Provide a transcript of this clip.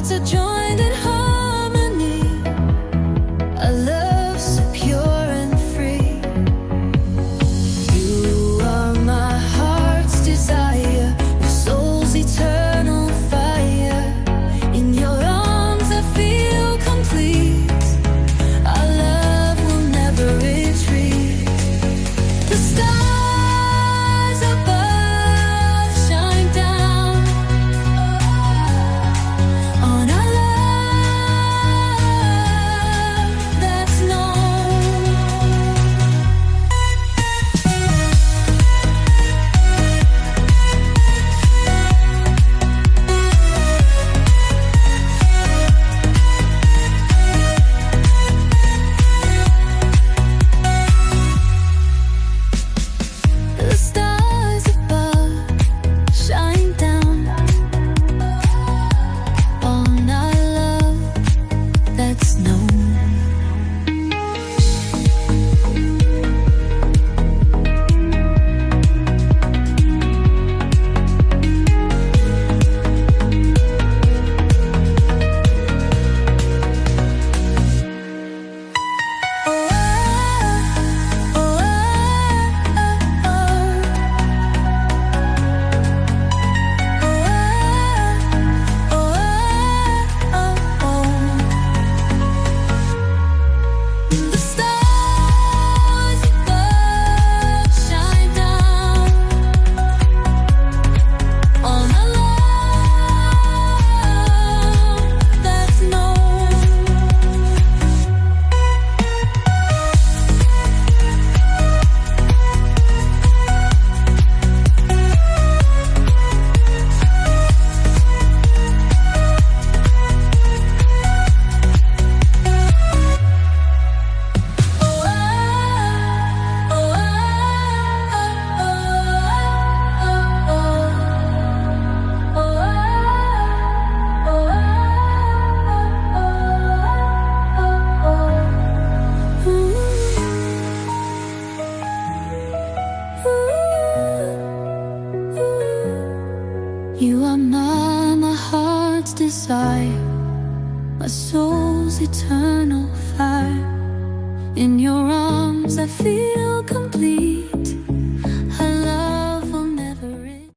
hearts are joined in harmony, a love so pure and free. You are my heart's desire, your soul's eternal fire. In your arms I feel complete, our love will never retreat. The stars above shine down on our love that's known. The stars above shine down on our love that's known. The stars above shine down on our love that's known. You are my heart's desire, my soul's eternal fire. In your arms I feel complete.